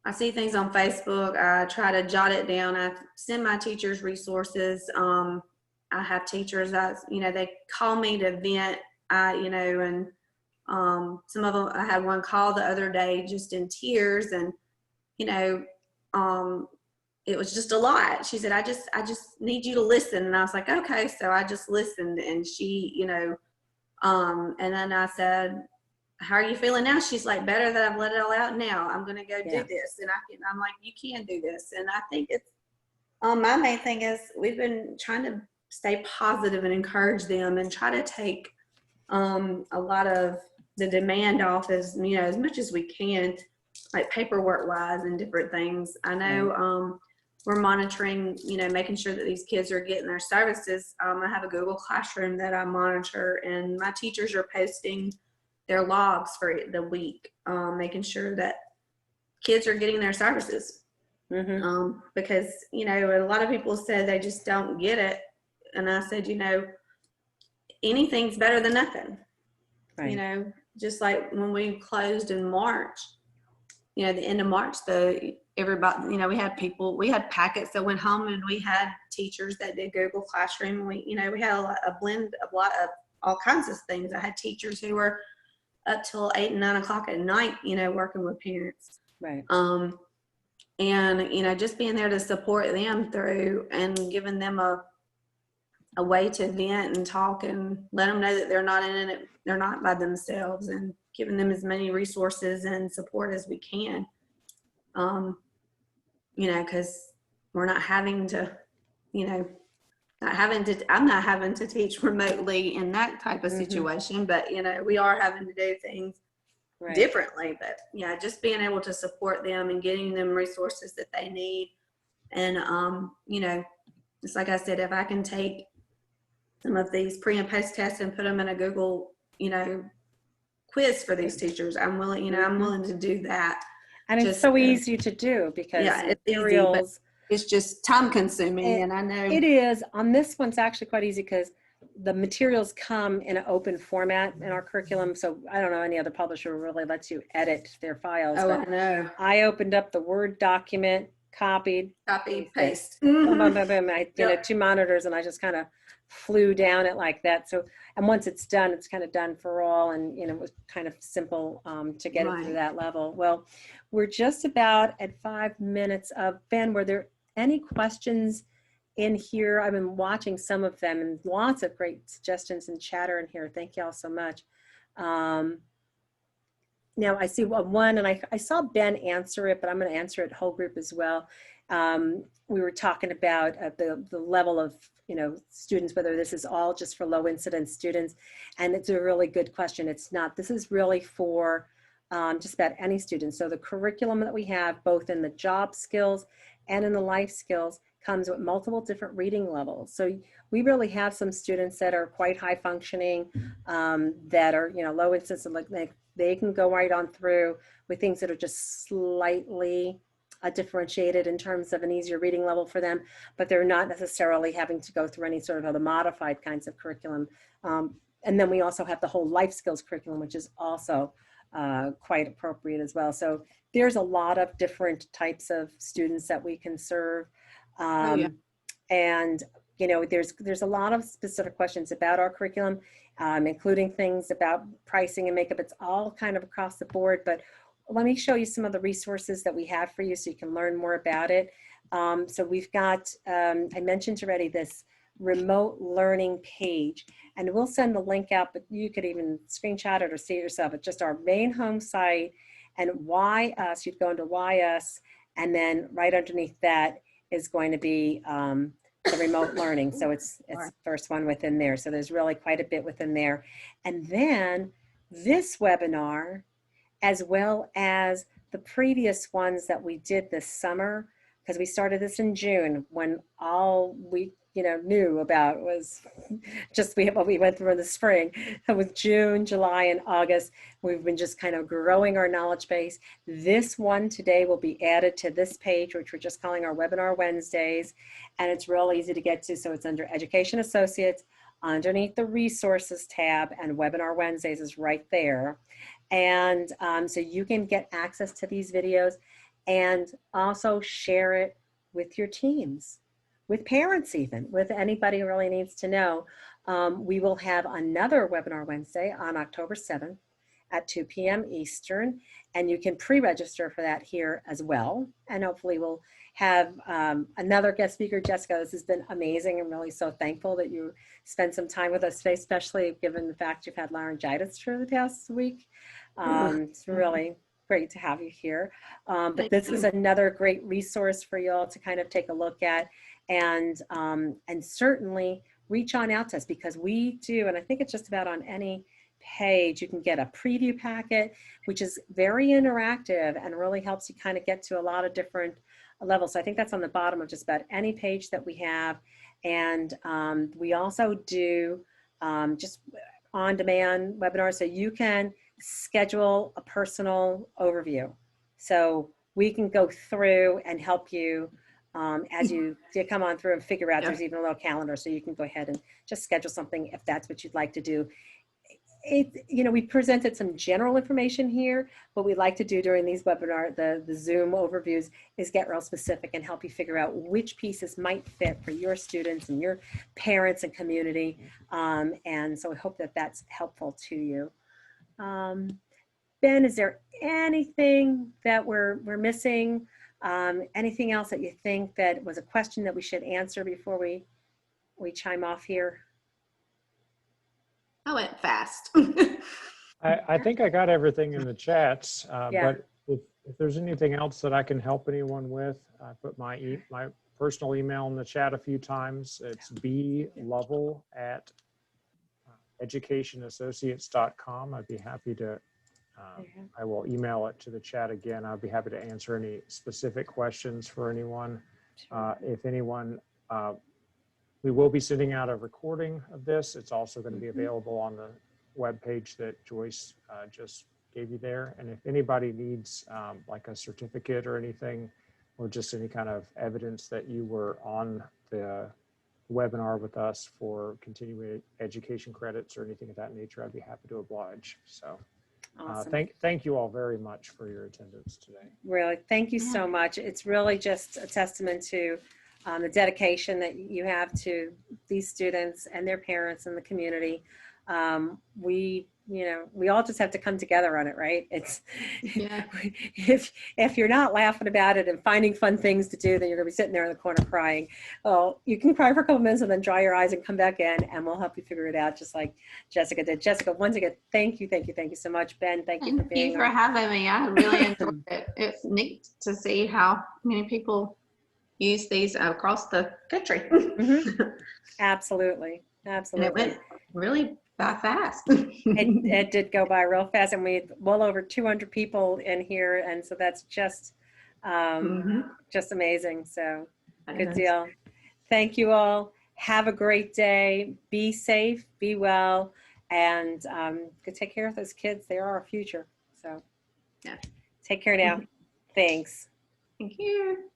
I see things on Facebook. I try to jot it down. I send my teachers resources. I have teachers that, they call me to vent, and some of them, I had one call the other day just in tears, and, it was just a lot. She said, I just need you to listen. And I was like, okay. So I just listened, and she, and then I said, how are you feeling now? She's like, better that I've let it all out now. I'm going to go do this. And I'm like, you can do this. And I think it's, my main thing is we've been trying to stay positive and encourage them and try to take, a lot of the demand off as much as we can, like paperwork wise and different things. I know, we're monitoring, making sure that these kids are getting their services. I have a Google Classroom that I monitor, and my teachers are posting their logs for the week, making sure that kids are getting their services. Because, a lot of people said they just don't get it. And I said, anything's better than nothing. Right. Just like when we closed in March, the end of March, everybody, we had packets that went home, and we had teachers that did Google Classroom. We had a blend of all kinds of things. I had teachers who were up till 8 and 9 o'clock at night, working with parents. Right. And, just being there to support them through and giving them a way to vent and talk and let them know that they're not in it, they're not by themselves, and giving them as many resources and support as we can. Because we're not having to, I'm not having to teach remotely in that type of situation, but, we are having to do things differently. But, just being able to support them and getting them resources that they need. And, just like I said, if I can take some of these pre and post tests and put them in a Google, quiz for these teachers, I'm willing, I'm willing to do that. And it's so easy to do because it's materials. Easy, it's just time consuming, and I know it is. On this one's actually quite easy because the materials come in an open format in our curriculum. So I don't know any other publisher really lets you edit their files. Oh, I know. I opened up the Word document, copied, paste. Boom, boom, boom, boom. I did 2 monitors, and I just kind of flew down it like that. So, and once it's done, it's kind of done for all, and it was kind of simple to get it to that level. Well, we're just about at 5 minutes. Ben, were there any questions in here? I've been watching some of them, and lots of great suggestions and chatter in here. Thank you all so much. Now I see one, and I saw Ben answer it, but I'm going to answer it whole group as well. We were talking about the level of students, whether this is all just for low incidence students, and it's a really good question. It's not. This is really for just about any student. So the curriculum that we have, both in the job skills and in the life skills, comes with multiple different reading levels. So we really have some students that are quite high functioning, that are low incidence, and like they can go right on through with things that are just slightly differentiated in terms of an easier reading level for them, but they're not necessarily having to go through any sort of other modified kinds of curriculum. And then we also have the whole life skills curriculum, which is also quite appropriate as well. So there's a lot of different types of students that we can serve. And there's a lot of specific questions about our curriculum, including things about pricing and makeup. It's all kind of across the board, but let me show you some of the resources that we have for you so you can learn more about it. So we've got, I mentioned already, this remote learning page. And we'll send the link out, but you could even screenshot it or see it yourself. It's just our main home site, and Why Us, you'd go into Why Us, and then right underneath that is going to be the remote learning. So it's the first one within there. So there's really quite a bit within there. And then this webinar, as well as the previous ones that we did this summer, because we started this in June when all we knew about was just what we went through in the spring. So with June, July, and August, we've been just kind of growing our knowledge base. This one today will be added to this page, which we're just calling our Webinar Wednesdays. And it's real easy to get to. So it's under Education Associates, underneath the Resources tab, and Webinar Wednesdays is right there. And so you can get access to these videos and also share it with your teams, with parents even, with anybody who really needs to know. We will have another Webinar Wednesday on October 7th at 2 p.m. Eastern, and you can pre-register for that here as well. And hopefully we'll have another guest speaker. Jessica, this has been amazing. I'm really so thankful that you spent some time with us today, especially given the fact you've had laryngitis for the past week. It's really great to have you here. But this is another great resource for you all to kind of take a look at, and certainly reach on out to us, because we do, and I think it's just about on any page, you can get a preview packet, which is very interactive and really helps you kind of get to a lot of different levels. So I think that's on the bottom of just about any page that we have. And we also do just on-demand webinars, so you can schedule a personal overview. So we can go through and help you as you come on through and figure out. There's even a little calendar, so you can go ahead and just schedule something if that's what you'd like to do. We presented some general information here. What we like to do during these webinar, the Zoom overviews, is get real specific and help you figure out which pieces might fit for your students and your parents and community. And so I hope that that's helpful to you. Ben, is there anything that we're missing? Anything else that you think that was a question that we should answer before we chime off here? I went fast. I think I got everything in the chats, Yeah. but if there's anything else that I can help anyone with, I put my personal email in the chat a few times. It's blovell@educationassociates.com. I'd be happy to, I will email it to the chat again. I'd be happy to answer any specific questions for anyone. If anyone, we will be sending out a recording of this. It's also going to be available on the webpage that Joyce just gave you there. And if anybody needs like a certificate or anything, or just any kind of evidence that you were on the webinar with us for continuing education credits or anything of that nature, I'd be happy to oblige. So Awesome. thank you all very much for your attendance today. Really, thank you so much. It's really just a testament to the dedication that you have to these students and their parents and the community. We all just have to come together on it, right? It's if you're not laughing about it and finding fun things to do, then you're gonna be sitting there in the corner crying. Well, you can cry for a couple minutes and then dry your eyes and come back in, and we'll help you figure it out, just like Jessica did. Jessica, once again, thank you so much. Ben, thank you for being Thank you for having me. I really enjoyed it. It's neat to see how many people use these across the country. Absolutely. And it went really by fast. It did go by real fast, and we had well over 200 people in here, and so that's just just amazing. So good deal. Thank you all. Have a great day. Be safe, be well, and go take care of those kids. They are our future. So take care now. Thanks. Thank you.